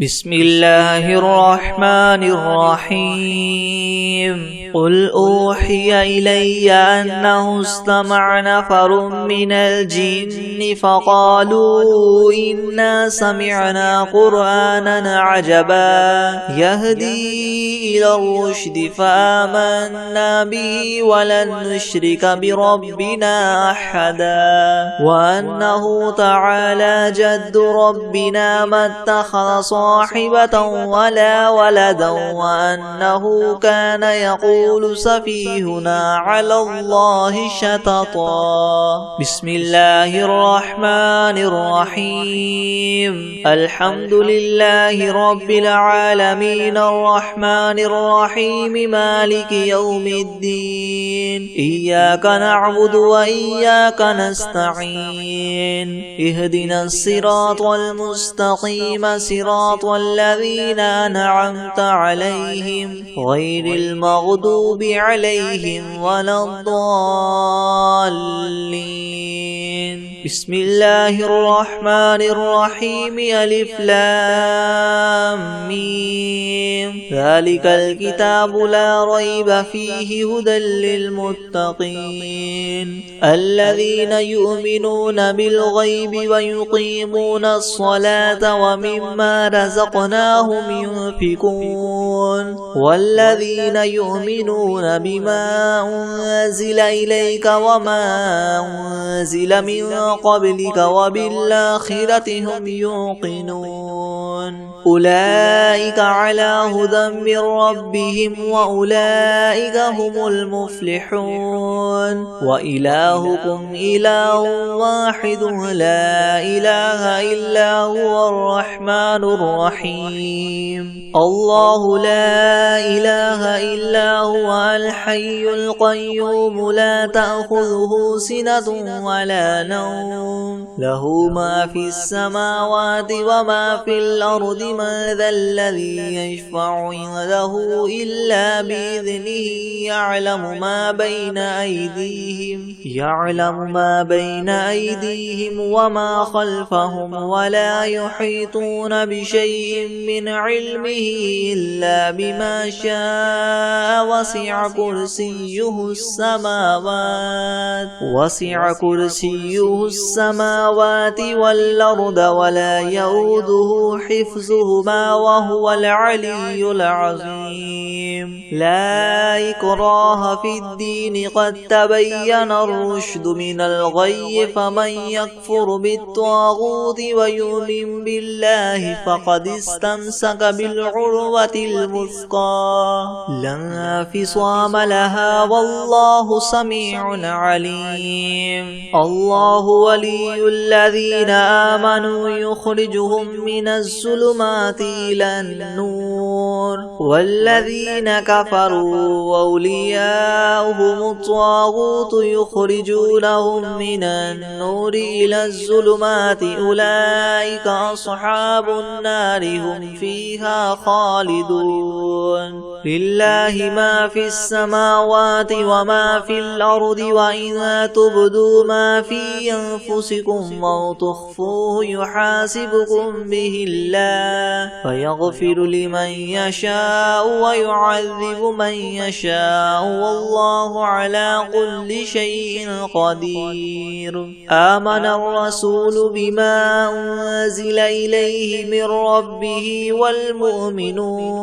بسم الله الرحمن الرحيم قل أوحي إلي أنه استمع نفر من الجن فقالوا إنا سمعنا قرآنا عجبا يهدي إلى الرشد فآمنا به ولن نشرك بربنا أحدا وأنه تعالى جد ربنا ما اتخذ صاحبة ولا ولدا وأنه كان يقول سفيهنا على الله شططا بسم الله الرحمن الرحيم الحمد لله رب العالمين الرحمن الرحيم مالك يوم الدين إياك نعبد وإياك نستعين اهدنا الصراط المستقيم صراط الذين أنعمت عليهم غير المغضوب عليهم ولا الضالين بسم الله الرحمن الرحيم ألف لام ميم ذلك الكتاب لا ريب فيه هدى للمتقين الذين يؤمنون بالغيب ويقيمون الصلاة ومما رزقناهم ينفقون والذين يؤمنون بما أنزل إليك وما أنزل من قبلك وبالآخرة هم يوقنون أولئك على هدى من ربهم وأولئك هم المفلحون وإلهكم إله واحد لا إله إلا هو الرحمن الرحيم الله لا إله إلا هو الحي القيوم لا تأخذه سنة ولا نوم له ما في السماوات وما في الأرض من ذا الذي يشفع عنده إلا بإذنه يعلم ما بين أيديهم وما خلفهم ولا يحيطون بشيء من علمه إلا بما شاء وسع كرسيه السماوات والأرض ولا يؤوده حفظهما وهو العلي العظيم لا إكراه في الدين قد تبين الرشد من الغي فمن يكفر بالطاغوت ويؤمن بالله فقد استمسك بالعروة الوثقى لا انفصام لها والله سميع عليم الله ولي الذين آمنوا يخرجهم من الظلمات إلى النور والذين كفروا وأولياؤهم الطاغوت يخرجونهم من النور إلى الظلمات أولئك أصحاب النار هم فيها خالدون لله ما في السماوات وما في الأرض وإن تبدوا ما في أنفسكم أو تخفوه يحاسبكم به الله فيغفر لمن يشاء ويعذب من يشاء والله على كل شيء قدير آمن الرسول بما أنزل إليه من ربه والمؤمنون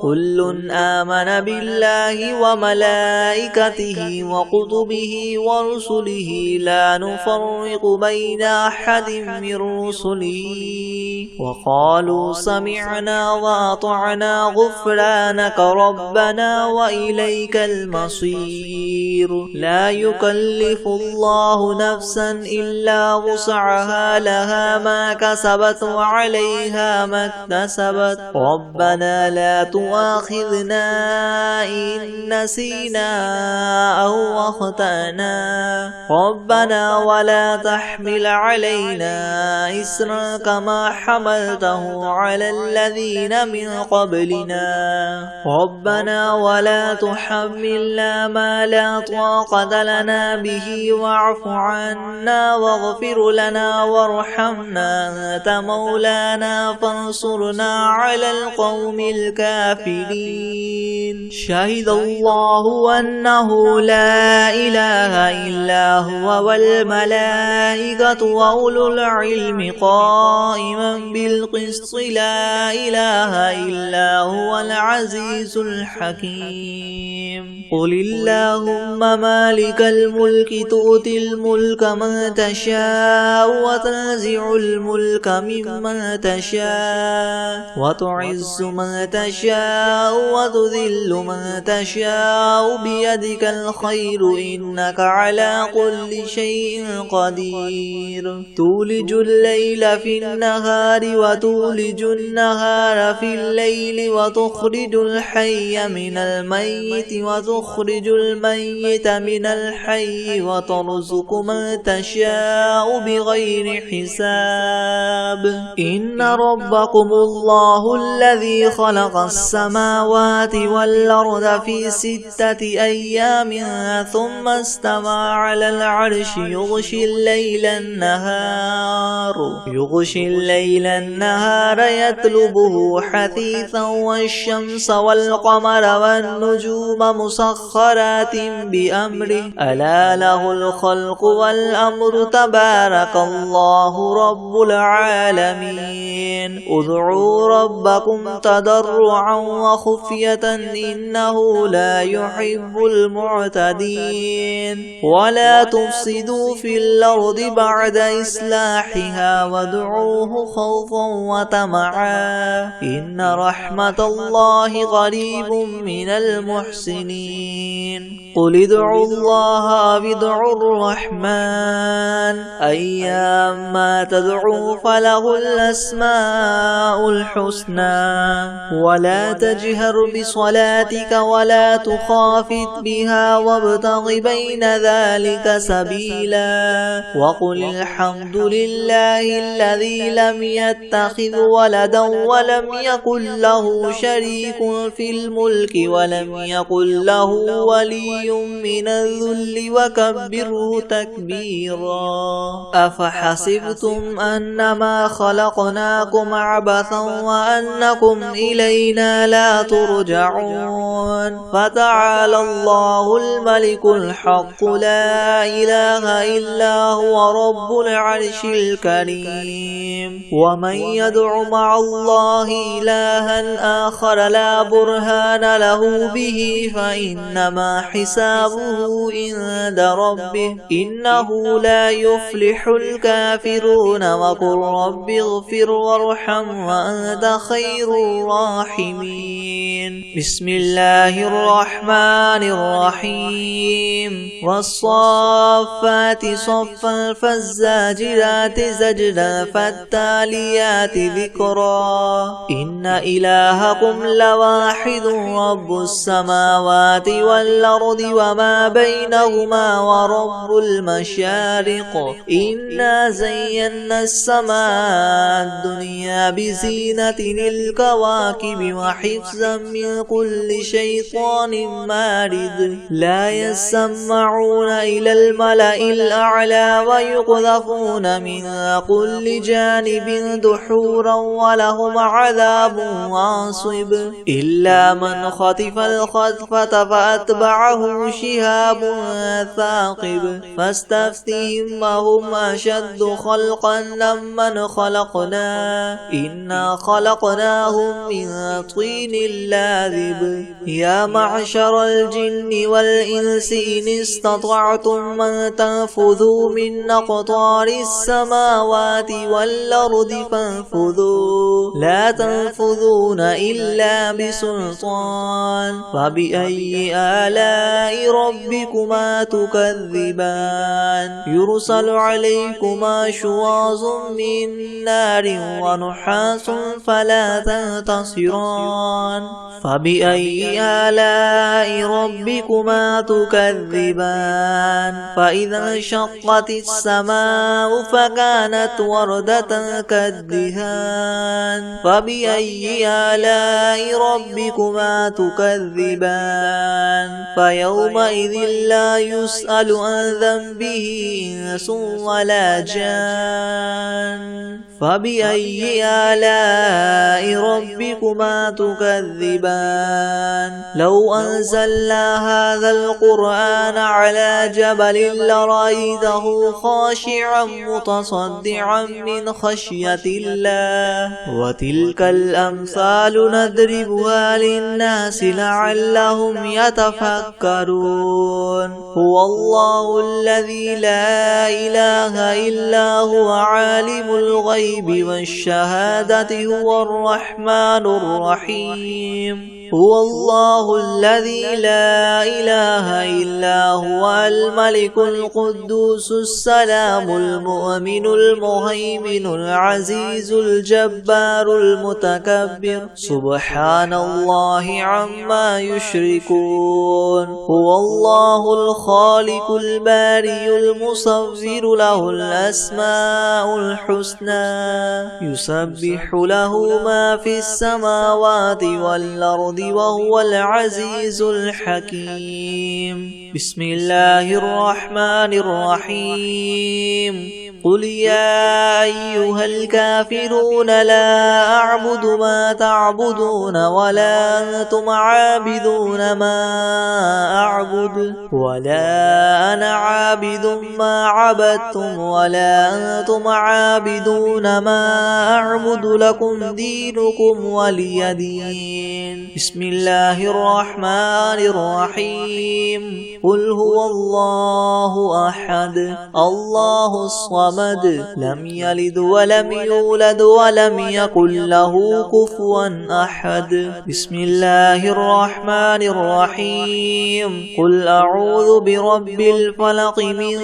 كل آمن بالله وملائكته وكتبه ورسله لا نفرق بين أحد من رسله وقالوا سمعنا وأطعنا غفرانك ربنا وإليك المصير لا يكلف الله نفسا إلا وسعها لها ما كسبت وعليها ما اكتسبت ربنا لا تؤاخذنا تؤاخذنا إن نسينا أو أخطأنا ربنا ولا تحمل علينا إصرا كما حملته على الذين من قبلنا ربنا ولا تحملنا ما لا طاقة لنا به واعف عنا واغفر لنا وارحمنا أنت مولانا فانصرنا على القوم الكافرين شهد الله أنه لا إله إلا هو والملائكة وأولو العلم قائما بالقسط لا إله إلا هو العزيز الحكيم قل اللهم مالك الملك تؤتي الملك من تشاء وتنزع الملك ممن تشاء وتعز من تشاء وتذل من تشاء بيدك الخير إنك على كل شيء قدير تولج الليل في النهار وتولج النهار في الليل وتخرج الحي من الميت وتخرج الميت من الحي وترزق من تشاء بغير حساب إن ربكم الله الذي خلق السماوات والأرض في 6 أيام ثم استوى على العرش يغشي الليل النهار يطلبه حثيثا والشمس والقمر والنجوم مسخرات بأمره ألا له الخلق والأمر تبارك الله رب العالمين ادعوا ربكم تضرعا وخفية إنه لا يحب المعتدين ولا تفسدوا في الأرض بعد إصلاحها وادعوه خوفا وطمعا إن رحمة الله قريب من المحسنين قل ادعوا الله أو ادعوا الرحمن أيما تدعوا فله الأسماء الحسنى ولا تجهر بصلاتك ولا تخافت بها وابتغ بين ذلك سبيلا وقل الحمد لله الذي لم يتخذ ولدا ولم يكن له شريك في الملك ولم يكن له ولي من الذل وكبره تكبيرا أفحسبتم أنما خلقناكم عبثا وأنكم إلينا لا ترجعون فتعالى الله الملك الحق لا إله إلا هو رب العرش الكريم ومن يدع مع الله إلها آخر لا برهان له به فإنما حسابه عند ربه إنه لا يفلح الكافرون وقل رب اغفر وارحم وأنت خير الراحمين بسم الله الرحمن الرحيم والصافات صفا فالزاجرات زجرا فالتاليات ذكرا إن إلهكم لواحد رب السماوات والأرض وما بينهما ورب المشارق إنا زينا السماء الدنيا بزينة الكواكب وحفظا من كل شيطان مارد لا يسمعون إلى الملأ الأعلى ويقذفون من كل جانب دحورا ولهم عذاب واصب إلا من خطف الخطفة فأتبعه شهاب ثاقب فاستفتهم وهم أشد خلقا ممن خلقنا إنا خلقناهم من طين لاذب يا معشر الجن والإنس إن استطعتم من تنفذوا من أقطار السماوات والأرض فانفذوا لا تنفذون إلا بسلطان فبأي آلاء ربكما تكذبان يرسل عليكما شواظ من نار ونحاس فلا تنتصران فبأي آلاء ربكما تكذبان فإذا انشقت السماء فكانت وردة كالدهان فبأي آلاء ربكما تكذبان فيومئذ لا يسأل عن ذنبه إنس ولا جان فبأي آلاء ربكما تكذبان لو أنزلنا هذا القرآن على جبل لرأيته خاشعا متصدعا من خشية الله وتلك الأمثال نضربها للناس لعلهم يتفكرون هو الله الذي لا إله إلا هو عالم الغيب والشهادة هو الرحمن الرحيم هو الله الذي لا إله إلا هو الملك القدوس السلام المؤمن المهيمن العزيز الجبار المتكبر سبحان الله عما يشركون هو الله الخالق الباري المصور له الأسماء الحسنى يسبح له ما في السماوات والأرض وهو العزيز الحكيم بسم الله الرحمن الرحيم قل يا أيها الكافرون لا أعبد ما تعبدون ولا أنتم عابدون ما أعبد ولا أنا عابد ما عبدتم ولا أنتم عابدون ما أعبد لكم دينكم ولي دين بسم الله الرحمن الرحيم قل هو الله أحد الله الصمد لم يلد ولم يولد ولم يكن له كفوا أحد بسم الله الرحمن الرحيم قل أعوذ برب الفلق من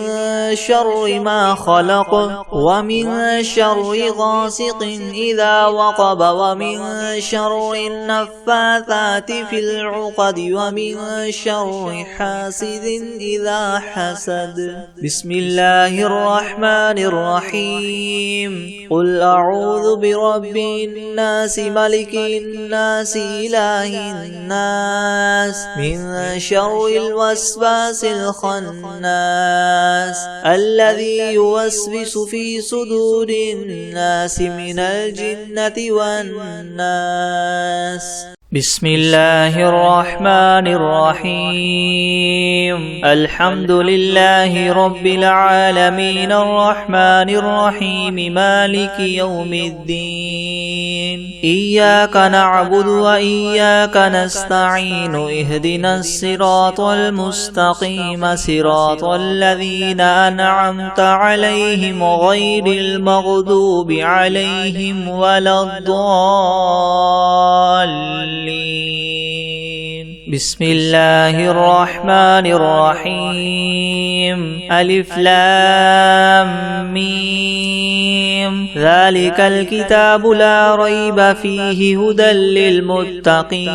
شر ما خلق ومن شر غاسق إذا وقب ومن شر النفاثات في العقد ومن شر حاسد إذا حسد بسم الله الرحمن الرحيم قل أعوذ برب الناس ملك الناس إله الناس من شر الوسواس الخناس الذي يوسوس في صدور الناس من الجنة والناس بسم الله الرحمن الرحيم الحمد لله رب العالمين الرحمن الرحيم مالك يوم الدين إياك نعبد وإياك نستعين اهدنا الصراط المستقيم صراط الذين أنعمت عليهم غير المغضوب عليهم ولا الضالين بسم الله الرحمن الرحيم ألف لام ميم ذلك الكتاب لا ريب فيه هدى للمتقين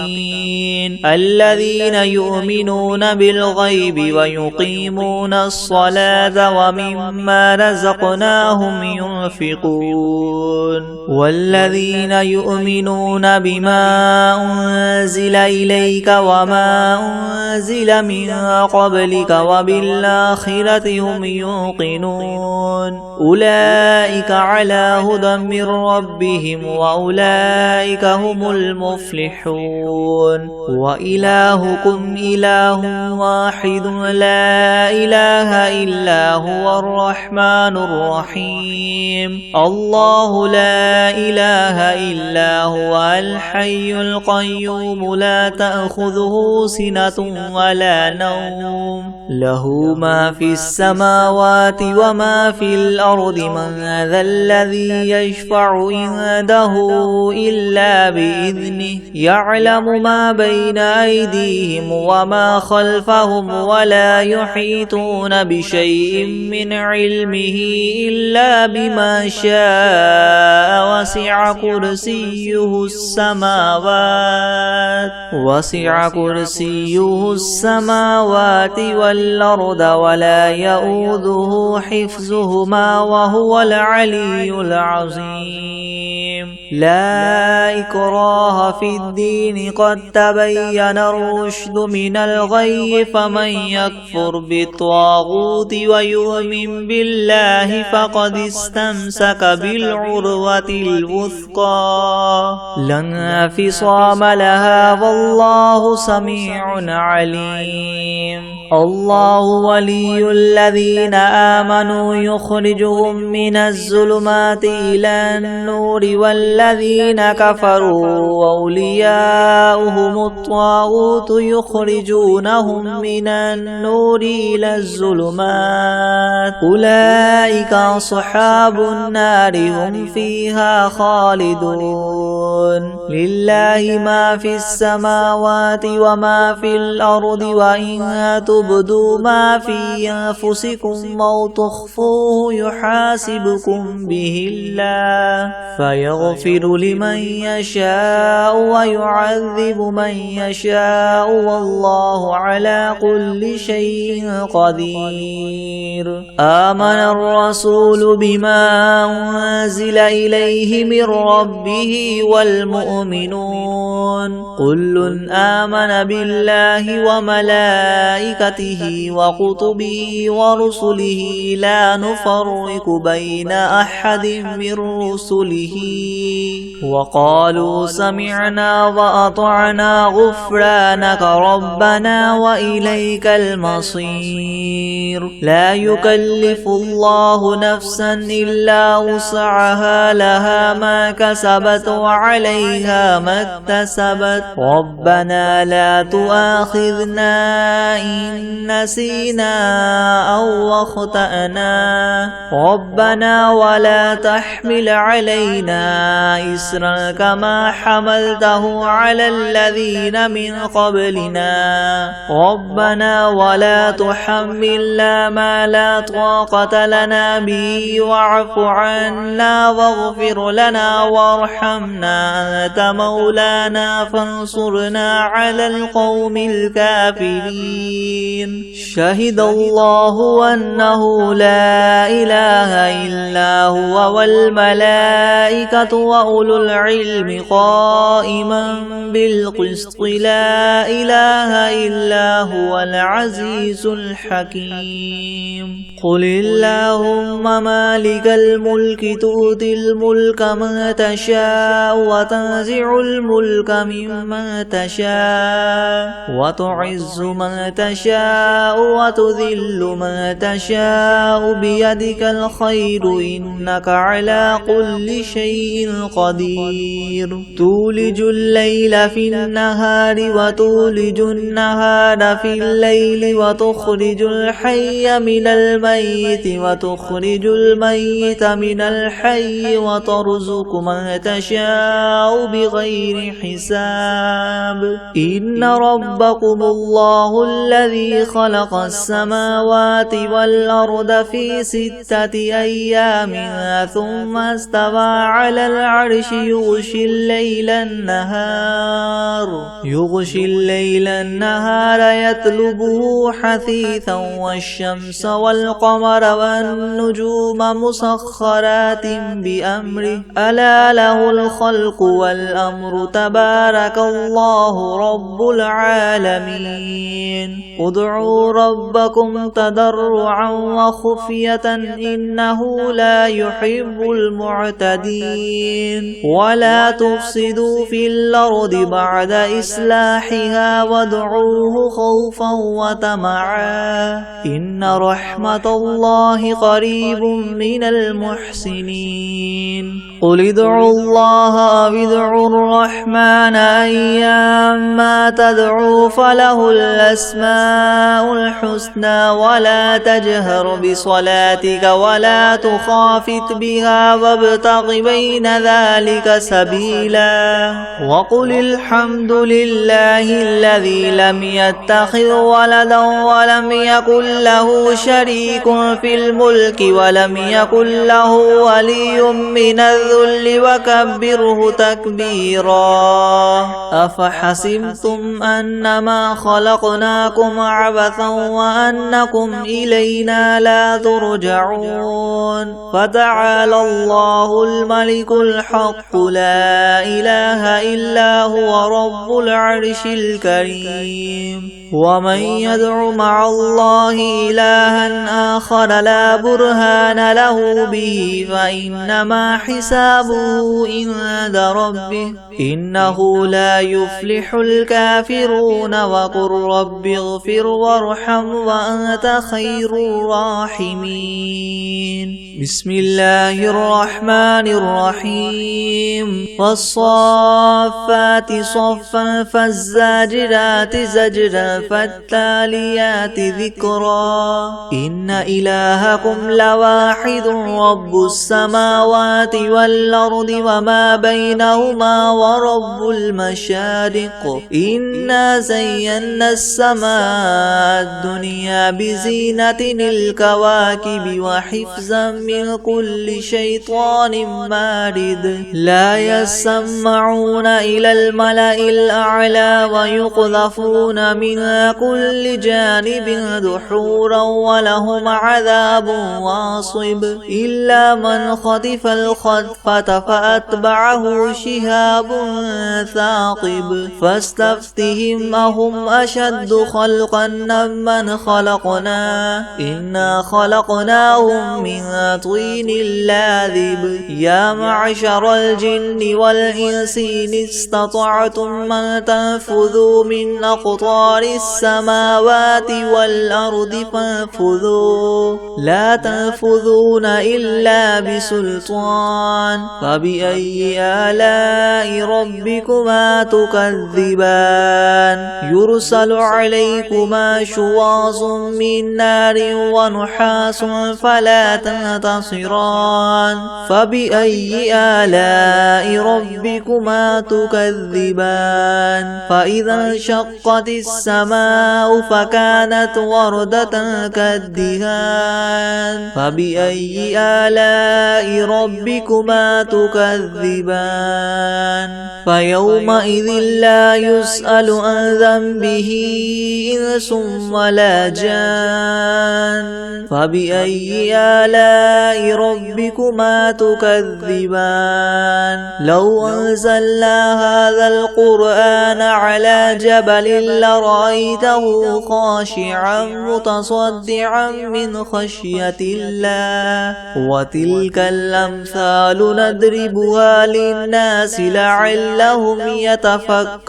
الذين يؤمنون بالغيب ويقيمون الصلاة ومما رزقناهم ينفقون والذين يؤمنون بما أنزل إليك وما أنزل من قبلك وبالآخرة هم يوقنون أولئك على هدى من ربهم وأولئك هم المفلحون وإلهكم إله واحد لا إله إلا هو الرحمن الرحيم الله لا إله إلا هو الحي القيوم لا تأخذه سنة ولا نوم له ما في السماوات وما في الأرض من ذا الذي يشفع عنده إلا بإذنه يعلم ما بين أيديهم وما خلفهم ولا يحيطون بشيء من علمه إلا بما شاء وسع كرسيه السماوات والأرض ولا يؤوده حفظهما وهو العلي العظيم لا إكراه في الدين قد تبين الرشد من الغي فمن يكفر بالطاغوت ويؤمن بالله فقد استمسك بالعروة الوثقى لا انفصام لها والله سميع عليم الله ولي الذين آمنوا يخرجهم من الظلمات إلى النور والذين كفروا أولياؤهم الطاغوت يخرجونهم من النور إلى الظلمات أولئك أصحاب النار هم فيها خالدون لله ما في السماوات وما في الأرض وإن تبدوا ما في أنفسكم أو تخفوه يحاسبكم به الله فيغفر لمن يشاء ويعذب من يشاء والله على كل شيء قدير آمن الرسول بما أنزل إليه من ربه والمؤمنون كل آمن بالله وملائكته وكتبه ورسله لا نفرق بين أحد من رسله وقالوا سمعنا وأطعنا غفرانك ربنا وإليك المصير لا يكلف الله نفسا إلا وسعها لها ما كسبت وعليها ما اكتسبت ربنا لا تؤاخذنا إن نسينا أو أخطأنا ربنا ولا تحمل علينا إسرا كما حملته على الذين من قبلنا ربنا ولا تحملنا ما لا طاقة لنا به واعف عنا واغفر لنا وارحمنا أنت مولانا فانصرنا على القوم الكافرين شهد الله أنه لا إله إلا هو والملائكة وأولو العلم قائما بالقسط لا إله إلا هو العزيز الحكيم قل اللهم مالك الملك تؤتي الملك من تشاء وتنزع الملك ممن تشاء وتعز من تشاء وتذل من تشاء بيدك الخير إنك على كل شيء قدير تولج الليل في النهار وتولج النهار في الليل وتخرج الحي من الميت وتخرج الميت من الحي وترزق من تشاء بغير حساب إن ربكم الله الذي خلق السماوات والأرض في 6 أيام ثم استوى على العرش يغشي الليل النهار يطلبه حثيثا والشمس والقمر والنجوم مسخرات بأمره ألا له الخلق والأمر تبارك الله رب العالمين ادعوا ربكم تضرعا وخفية إنه لا يحب المعتدين ولا تفسدوا في الأرض بعد إصلاحها وادعوه خوفا وطمعا إن رحمة الله قريب من المحسنين قل ادعوا الله أو ادعوا الرحمن أيما تدعوا فله الأسماء الحسنى ولا تجهر بصلاتك ولا تخافت بها وابتغ بين ذلك سبيلا وقل الحمد لله الذي لم يتخذ ولدا ولم يكن له شريك في الملك ولم يكن له ولي من الذل وكبره تكبيرا أفحسبتم أنما خلقناكم عبثا وأنكم إلينا لا ترجعون فتعالى الله الملك الحق لا إله إلا هو رب العرش الكريم ومن يدع مع الله إلها آخر لا برهان له به فإنما حسابه عند ربه إنه لا يفلح الكافرون وقل رب اغفر وارحم وأنت خير الراحمين بسم الله الرحمن الرحيم والصافات صفا فالزاجرات زجرا فالتاليات ذكرا إن إلهكم لواحد رب السماوات والأرض وما بينهما ورب المشارق إنا زينا السماء الدنيا بزينة الكواكب وحفظا من كل شيطان مارد لا يسمعون إلى الملأ الأعلى ويقذفون من كل جانب دحورا ولهم عذاب واصب إلا من خطف الخطفة فأتبعه شهاب ثاقب فاستفتهم أهم أشد خلقا ممن خلقنا إنا خلقناهم من طين لاذب يا معشر الجن والإنس إن استطعتم أن تنفذوا من أقطار السماوات والأرض فانفذوا لا تنفذون إلا بسلطان فبأي آلاء ربكما تكذبان يرسل عليكما شواظ من نار ونحاس فلا تنتصران فبأي آلاء ربكما تكذبان فإذا انشقت السماء فكانت وردة كالدهان فبأي آلاء ربكما تكذبان فيومئذ لا يسأل عن ذنبه إنس ولا جان فبأي آلاء ربكما تكذبان لو أنزلنا هذا القرآن على جبل لرأيته خاشعا متصدعا من خشية الله وتلك الأمثال نضربها للناس لعلهم يتفكرون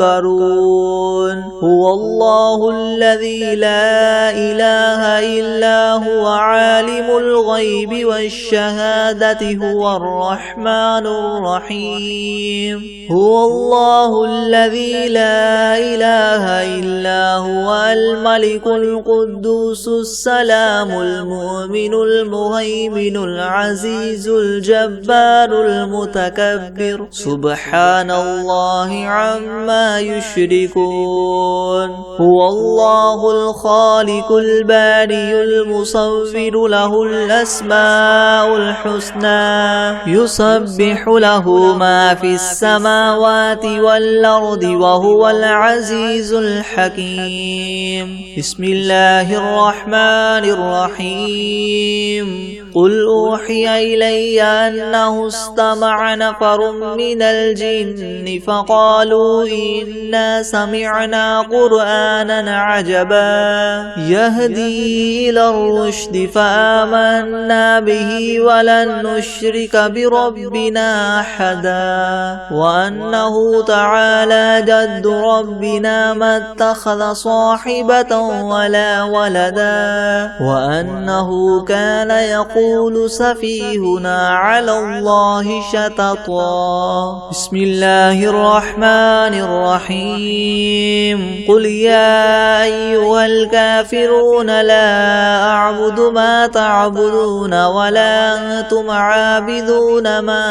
هو الله الذي لا إله إلا هو عالم الغيب والشهادة هو الرحمن الرحيم هو الله الذي لا إله إلا هو الملك القدوس السلام المؤمن المهيمن العزيز الجبار المتكبر سبحان الله عما يشركون هو الله الخالق الباري المصور له الأسماء الحسنى يسبح له ما في السماوات والأرض وهو العزيز الحكيم بسم الله الرحمن الرحيم قل أوحي إلي أنه استمع نفر من الجن فقالوا إنا سمعنا قرآنا عجبا يهدي إلى الرشد فآمنا به ولن نشرك بربنا أحدا وأنه تعالى جد ربنا ما اتخذ صاحبة ولا ولدا وأنه كان يقول سفيهنا على الله الله شططا بسم الله الرحمن الرحيم قل يا أيها الكافرون لا أعبد ما تعبدون ولا أنتم عابدون ما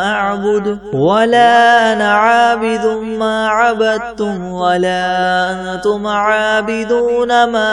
أعبد ولا أنا عابد ما عبدتم ولا أنتم عابدون ما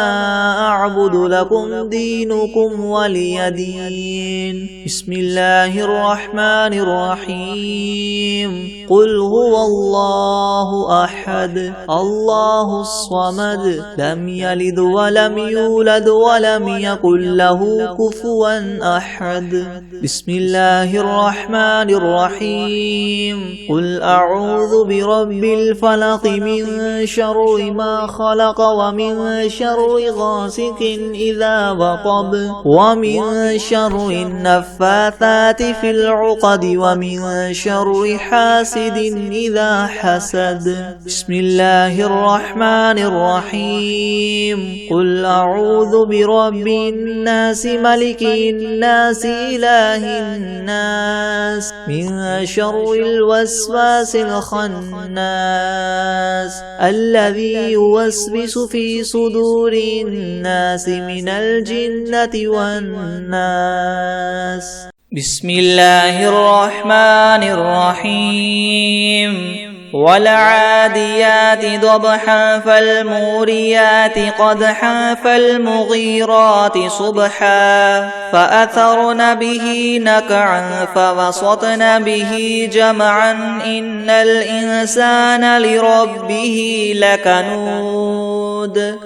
أعبد لكم دينكم ولي دين بسم الله الرحمن الرحيم قل هو الله أحد الله الصمد لم يلد ولم يولد ولم يكن له كفوا أحد بسم الله الرحمن الرحيم قل أعوذ برب الفلق من شر ما خلق ومن شر غاسق إذا وقب ومن شر النفاثات في العقد ومن شر حاسد إذا حسد بسم الله الرحمن الرحيم قل أعوذ برب الناس ملك الناس إله الناس من شر الوسواس الخناس الذي يوسوس في صدور الناس من الجنة والناس بسم الله الرحمن الرحيم والعاديات ضبحا فالموريات قدحا فالمغيرات صبحا فأثرن به نقعا فوسطن به جمعا إن الإنسان لربه لكنود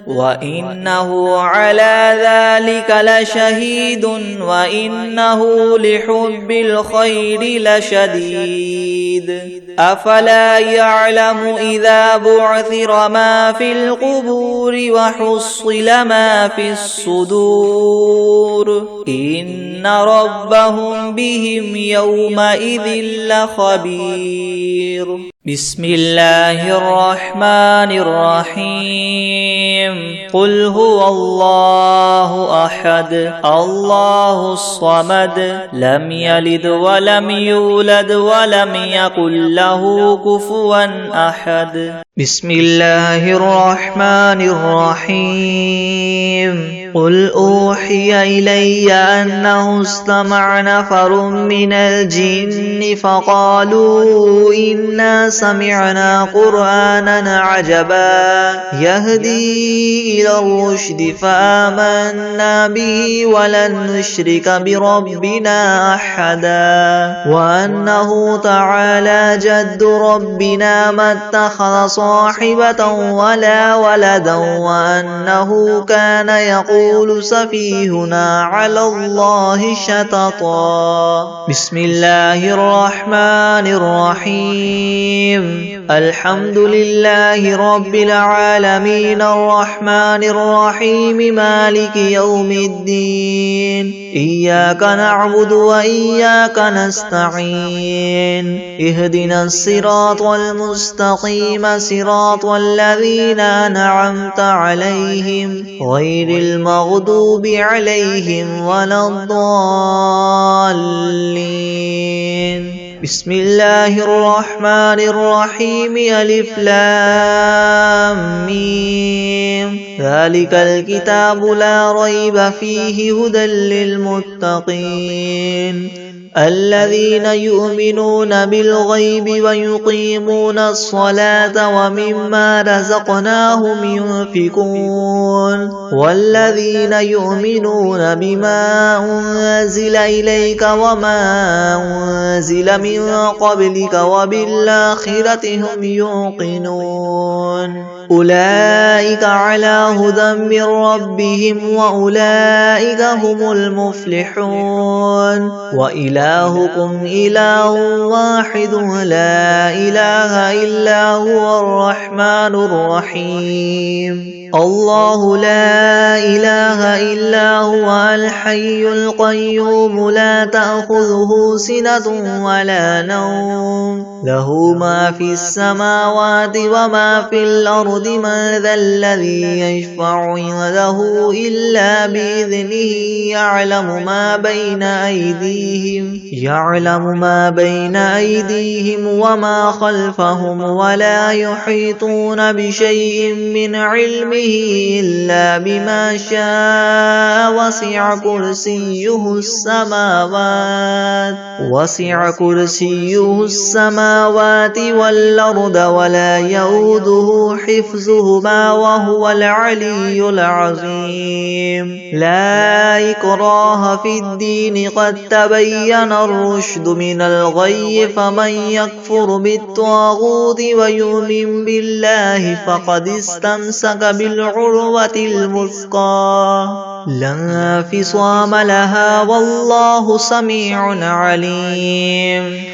وإنه على ذلك لشهيد وإنه لحب الخير لشديد أفلا يعلم إذا بعثر ما في القبور وحصل ما في الصدور إن ربهم بهم يومئذ لخبير بسم الله الرحمن الرحيم قل هو الله أحد الله الصمد لم يلد ولم يولد ولم يكن له كفوا أحد بسم الله الرحمن الرحيم قل أوحي إلي أنه استمع نفر من الجن فقالوا إنا سمعنا قرآنا عجبا يهدي إلى الرشد فآمنا به ولن نشرك بربنا أحدا وأنه تعالى جد ربنا ما اتخذ صاحبة ولا ولدا وأنه كان يقول سفيهنا على الله شططا بسم الله الرحمن الرحيم الحمد لله رب العالمين الرحمن الرحيم مالك يوم الدين إياك نعبد وإياك نستعين اهدنا الصراط المستقيم صراط الذين أنعمت عليهم غير المغضوب عليهم ولا الضالين بسم الله الرحمن الرحيم ألف لام ميم ذلك الكتاب لا ريب فيه هدى للمتقين الذين يؤمنون بالغيب ويقيمون الصلاة ومما رزقناهم ينفقون والذين يؤمنون بما أنزل إليك وما أنزل من قبلك وبالآخرة هم يوقنون أولئك على هدى من ربهم وأولئك هم المفلحون وإلهكم إله واحد لا إله إلا هو الرحمن الرحيم الله لا إله إلا هو الحي القيوم لا تأخذه سنة ولا نوم له ما في السماوات وما في الأرض من ذا الذي يشفع عنده إلا بإذنه يعلم ما بين أيديهم يعلم ما بين أيديهم وما خلفهم ولا يحيطون بشيء من علمه إلا بما شاء وسع كرسيه السماوات والأرض ولا يؤوده حفظهما وهو العلي العظيم لا إكراه في الدين قد تبين الرشد من الغي فمن يكفر بالطاغوت ويؤمن بالله فقد استمسك بالعروة الوثقى لا انفصام لها والله سميع عليم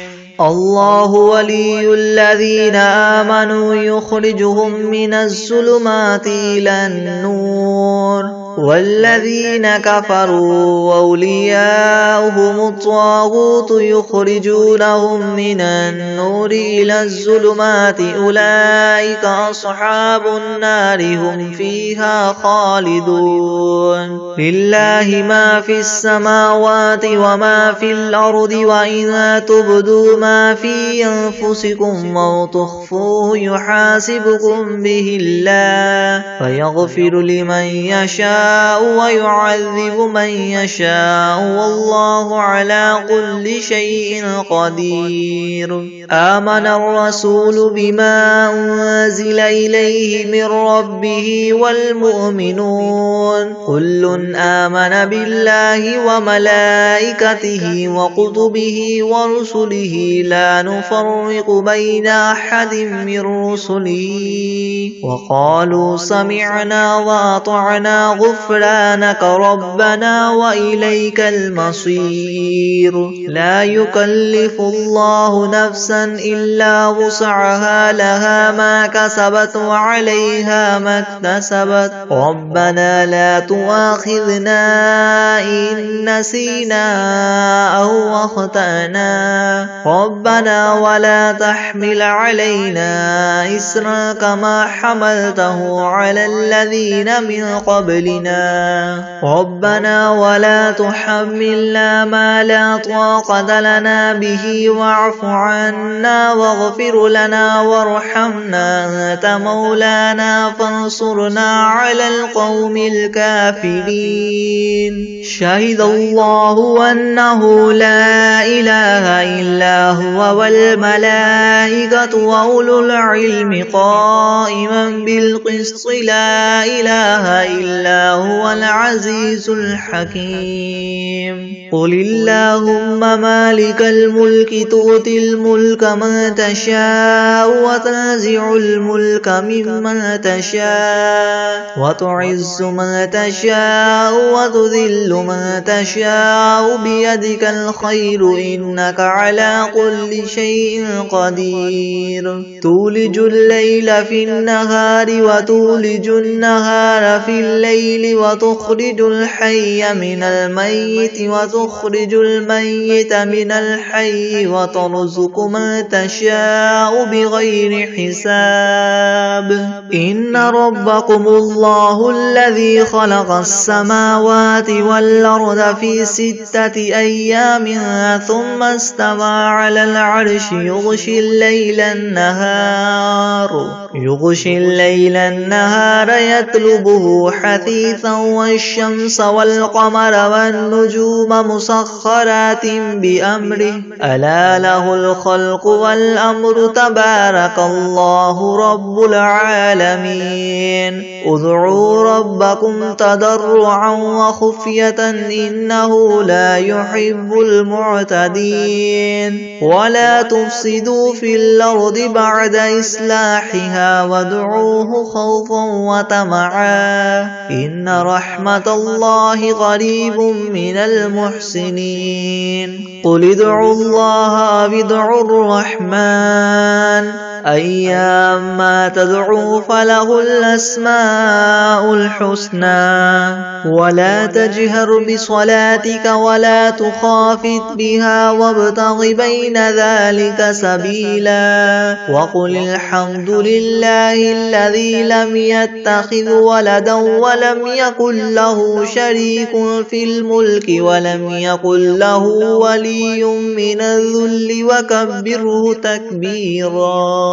الله ولي الذين آمنوا يخرجهم من الظلمات إلى النور والذين كفروا أولياؤهم الطاغوت يخرجونهم من النور إلى الظلمات أولئك أصحاب النار هم فيها خالدون لله ما في السماوات وما في الأرض وإذا تبدوا ما في أنفسكم أو تخفوه يحاسبكم به الله فيغفر لمن يشاء ويعذب من يشاء والله على كل شيء قدير آمن الرسول بما أنزل إليه من ربه والمؤمنون كل آمن بالله وملائكته وكتبه ورسله لا نفرق بين أحد من رسله وقالوا سمعنا وأطعنا غفرانك ربنا وإليك المصير لا يكلف الله نفسا إلا وسعها لها ما كسبت وعليها ما اكتسبت ربنا لا تؤاخذنا إن نسينا أو أخطأنا ربنا ولا تحمل علينا إسرا كما حملته على الذين من قبلنا ربنا ولا تحملنا ما لا طاقة لنا به واعف عنا واغفر لنا وارحمنا أنت مولانا فانصرنا على القوم الكافرين شهد الله أنه لا إله إلا هو والملائكة وأولو العلم قائما بالقسط لا إله إلا هو العزيز الحكيم قل اللهم مالك الملك تؤتي الملك من تشاء وتنزع الملك ممن تشاء وتعز من تشاء وتذل من تشاء بيدك الخير إنك على كل شيء قدير تولج الليل في النهار وتولج النهار في الليل وتخرج الحي من الميت وتخرج الميت من الحي وترزق من تشاء بغير حساب إن ربكم الله الذي خلق السماوات والأرض في 6 أيام ثم استوى على العرش يغشي الليل النهار يطلبه حثيثا والشمس والقمر والنجوم مسخرات بأمره ألا له الخلق والأمر تبارك الله رب العالمين ادعوا ربكم تضرعا وخفية إنه لا يحب المعتدين ولا تفسدوا في الأرض بعد إصلاحها وادعوه خوفا وطمعا إن رحمة الله قريب من المحسنين قل ادعوا الله أو ادعوا الرحمن أيما تدعو فله الأسماء الحسنى ولا تجهر بصلاتك ولا تخافت بها وابتغ بين ذلك سبيلا وقل الحمد لله الذي لم يتخذ ولدا ولم يكن له شريك في الملك ولم يكن له ولي من الذل وكبره تكبيرا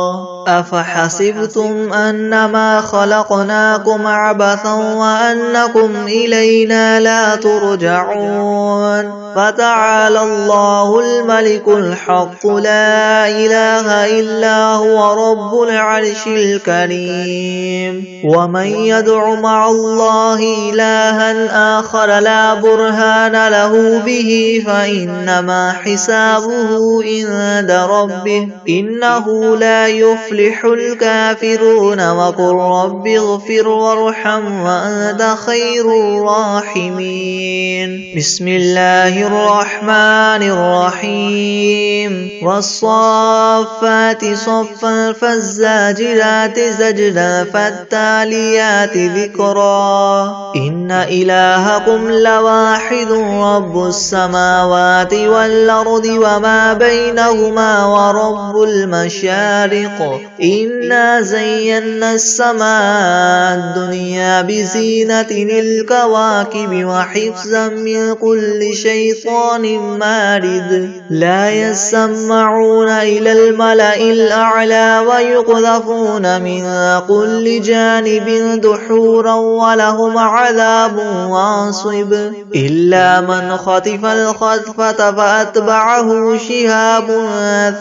أفحسبتم أنما خلقناكم عبثا وأنكم إلينا لا ترجعون فتعالى الله الملك الحق لا إله إلا هو رب العرش الكريم ومن يدع مع الله إلها آخر لا برهان له به فإنما حسابه عند ربه إنه لا يفلح الكافرون وقل رب اغفر وارحم وأنت خير الراحمين بسم الله الرحمن الرحيم والصافات صفا فالزاجرات زجرا فالتاليات ذكرا إن إلهكم لواحد رب السماوات والأرض وما بينهما ورب المشارق إنا زينا السماء الدنيا بزينة الكواكب وحفظا من كل شيطان مارد لا يسمعون إلى الملأ الأعلى ويقذفون من كل جانب دحورا ولهم عذاب واصب إلا من خطف الخطفة فأتبعه شهاب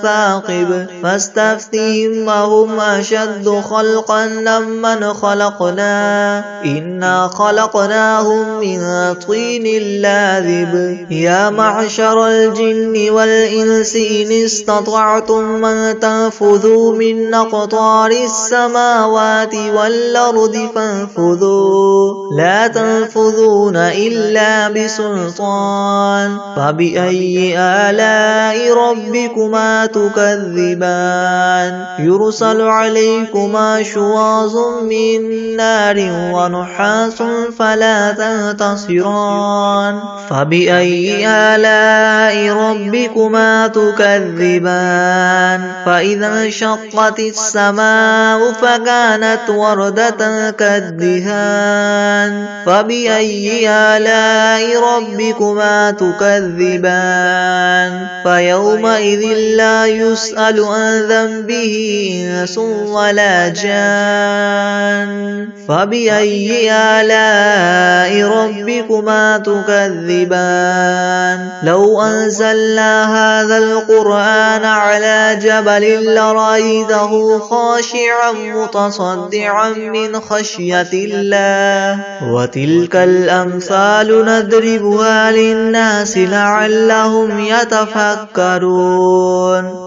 ثاقب فاستفتهم وهم أشد خلقا ممن خلقنا إنا خلقناهم من طين لاذب يا معشر الجن والإنس إن استطعتم أن تنفذوا من أقطار السماوات والأرض فانفذوا لا تنفذون إلا بسلطان فبأي آلاء ربكما تكذبان يرسل عليكما شواظ من نار ونحاس فلا تنتصران فبأي آلاء ربكما تكذبان فإذا انشقت السماء فكانت وردة كالدهان فبأي آلاء ربكما تكذبان فيومئذ لا يسأل عن ذنبه إنس ولا جان فبأي آلاء ربكما تكذبان لو أنزلنا هذا القرآن على جبل لرأيته خاشعا متصدعا من خشية الله وتلك الأمثال نضربها للناس لعلهم يتفكرون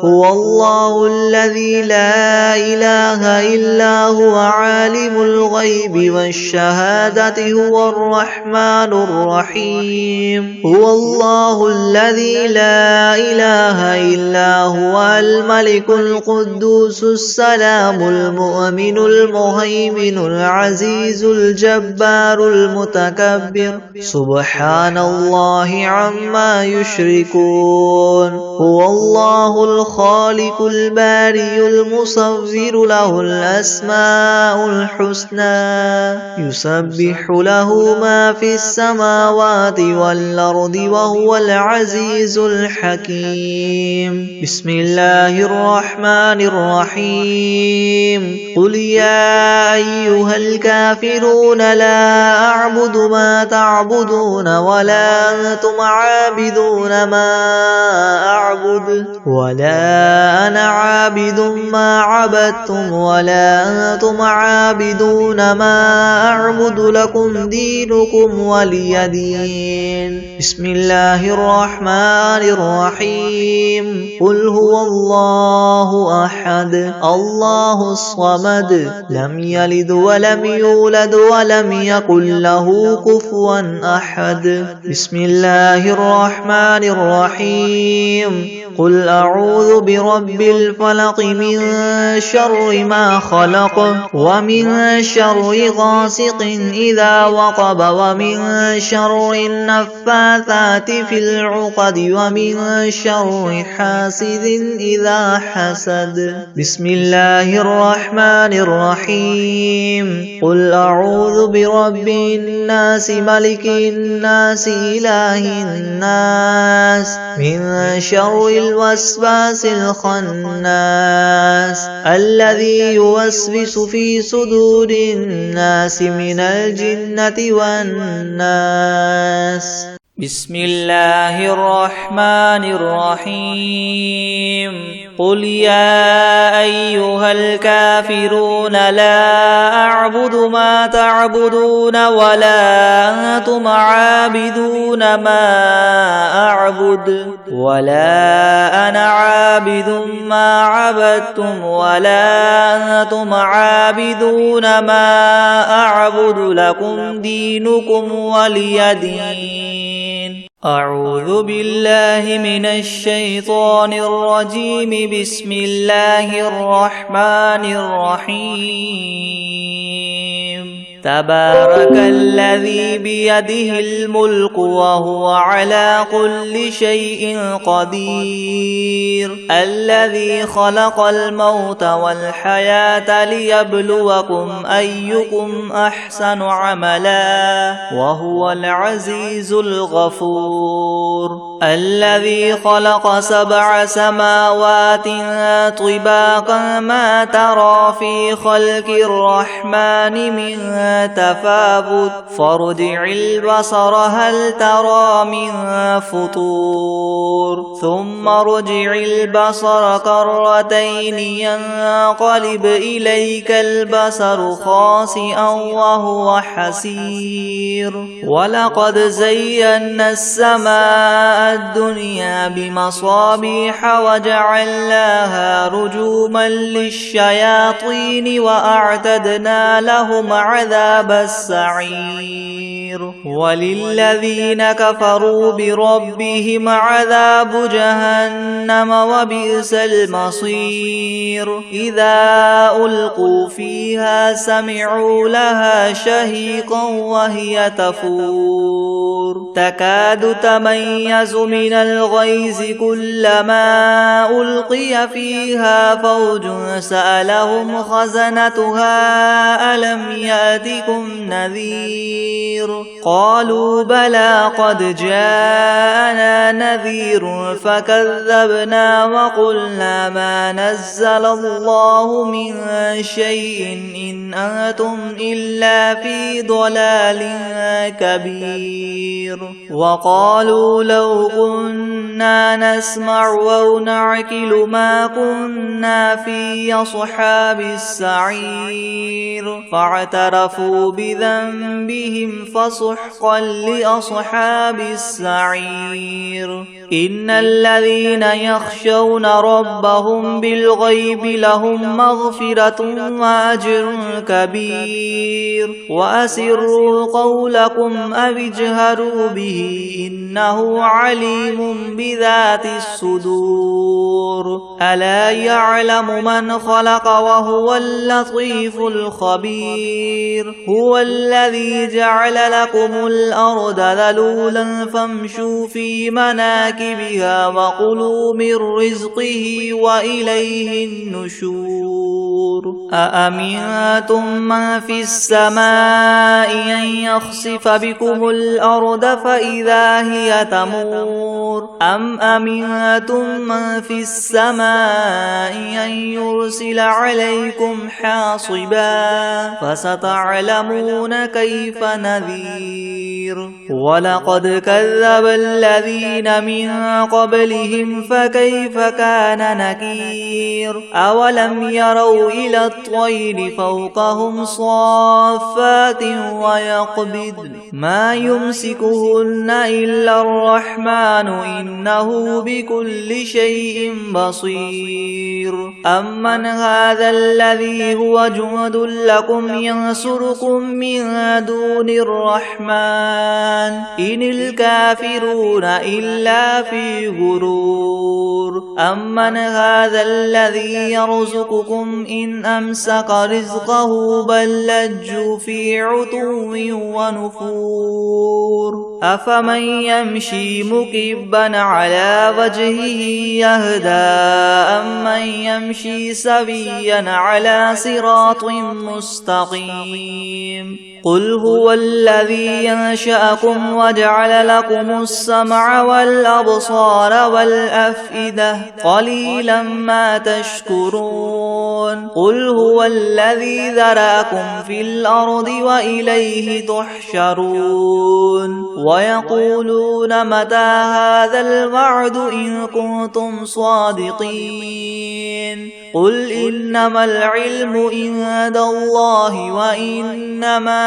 هو الله الذي لا إله إلا هو عالم الغيب والشهادة هو الرحمن الرحيم هو الله الذي لا إله إلا هو الملك القدوس السلام المؤمن المهيمن العزيز الجبار المتكبر سبحان الله عما يشركون هو الله الخالق الباري المصور له الأسماء الحسنى يسبح له ما في السماوات والأرض وهو العزيز الحكيم بسم الله الرحمن الرحيم قل يا أيها الكافرون لا أعبد ما تعبدون ولا أنتم عابدون ما أعبد ولا أنا عابد ما عبدتم ولا أنتم عابدون ما أعبد لكم دينكم ولي دين بسم الله الرحمن الرحيم قل هو الله أحد الله الصمد لم يلد ولم يولد ولم يكن له كفوا أحد بسم الله الرحمن الرحيم قل أعوذ برب الفلق من شر ما خلق ومن شر غاسق إذا وقب ومن شر النفاثات في العقد ومن شر حاسد إذا حسد. بسم الله الرحمن الرحيم. قل أعوذ برب الناس ملك الناس إله الناس من شر الوسواس الخناس الذي يوسوس في صدور الناس من الجنة والناس. بسم الله الرحمن الرحيم. قل يا أيها الكافرون لا أعبد ما تعبدون ولا أنتم عابدون ما أعبد ولا أنا عابد ما عبدتم ولا أنتم عابدون ما أعبد لكم دينكم ولي دين. أعوذ بالله من الشيطان الرجيم. بسم الله الرحمن الرحيم. تبارك الذي بيده الملك وهو على كل شيء قدير الذي خلق الموت والحياة ليبلوكم أيكم أحسن عملا وهو العزيز الغفور الذي خلق 7 سماوات طباقا ما ترى في خلق الرحمن من تفاوت فارجع البصر هل ترى من فطور ثم ارجع البصر كرتين ينقلب إليك البصر خاسئا وهو حسير ولقد زينا السماء الدنيا بمصابيح وجعلناها رجوما للشياطين وأعتدنا لهم عذاب السعير وللذين كفروا بربهم عذاب جهنم وبئس المصير إذا ألقوا فيها سمعوا لها شهيقا وهي تفور تكاد تميز من الغيظ كلما ألقي فيها فوج سألهم خزنتها ألم يأتكم نذير قالوا بلى قد جاءنا نذير فكذبنا وقلنا ما نزل الله من شيء إن أنتم إلا في ضلال كبير وقالوا لو كنا نسمع أو نعقل ما كنا في أصحاب السعير فاعترفوا بذنبهم فسحقا لأصحاب السعير إن الذين يخشون ربهم بالغيب لهم مغفرة وأجر كبير وأسروا قولكم أو اجهروا به إنه عليم بذات الصدور ألا يعلم من خلق وهو اللطيف الخبير هو الذي جعل لكم الأرض ذلولا فامشوا في مناكبها وكلوا من رزقه وإليه النشور أأمنتم من في السماء أن يخسف بكم الأرض فإذا هي تمور أم أمنتم من في السماء أن يرسل عليكم حاصبا فستعلمون كيف نذير ولقد كذب الذين من قبلهم فكيف كان نكير أولم يروا إلى الطير فوقهم صافات ويقبضن ما يمسكهن إلا الرحمن إنه بكل شيء بصير أمن هذا الذي هو جند لكم ينصركم من دون الرحمن إن الكافرون إلا في غرور أمن هذا الذي يرزقكم إن أمسك رزقه بل لجوا في عتو ونفور أفمن يمشي مكبا على وجهه يهدى أمن يمشي سويا على صراط مستقيم قل هو الذي ينشأكم وجعل لكم السمع والأبصار والأفئدة قليلا ما تشكرون قل هو الذي ذرأكم في الأرض وإليه تحشرون ويقولون متى هذا الوعد إن كنتم صادقين قل إنما العلم عند الله وإنما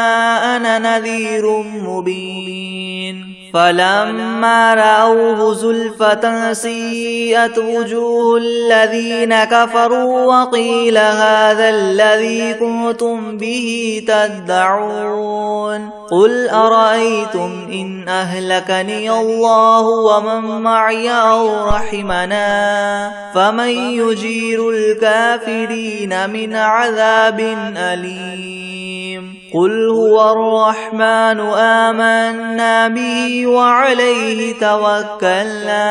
أنا نذير مبين فلما رأوه زلفة سيئت وجوه الذين كفروا وقيل هذا الذي كنتم به تدعون قل أرأيتم إن أهلكني الله ومن معي أو رحمنا فمن يجير الكافرين من عذاب أليم قل هو الرحمن آمنا به وعليه توكلنا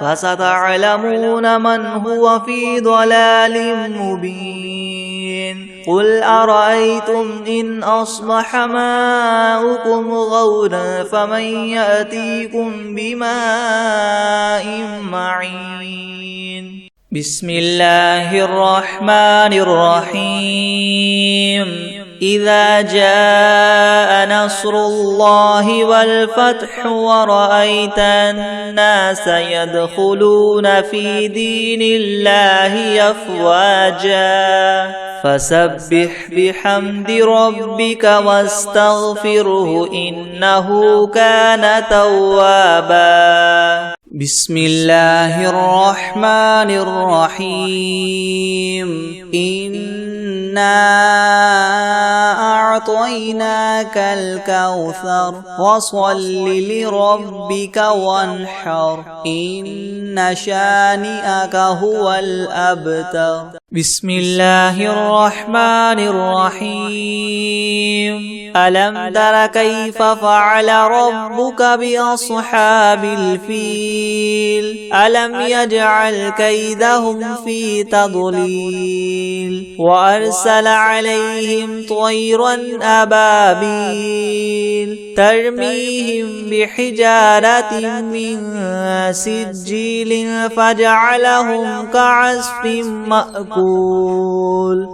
فستعلمون من هو في ضلال مبين قل أرأيتم إن أصبح ماؤكم غورا فمن يأتيكم بماء معين بسم الله الرحمن الرحيم إذا جاء نصر الله والفتح ورأيت الناس يدخلون في دين الله أفواجا فسبح بحمد ربك واستغفره إنه كان توابا بسم الله الرحمن الرحيم إنا أعطيناك الكوثر فصل لربك وانحر إن شانئك هو الأبتر بسم الله الرحمن الرحيم ألم تر كيف فعل ربك بأصحاب الفيل ألم يجعل كيدهم في تضليل وأرسل عليهم طيرا أبابيل ترميهم بحجارة من سجيل فجعلهم كعصف مأكول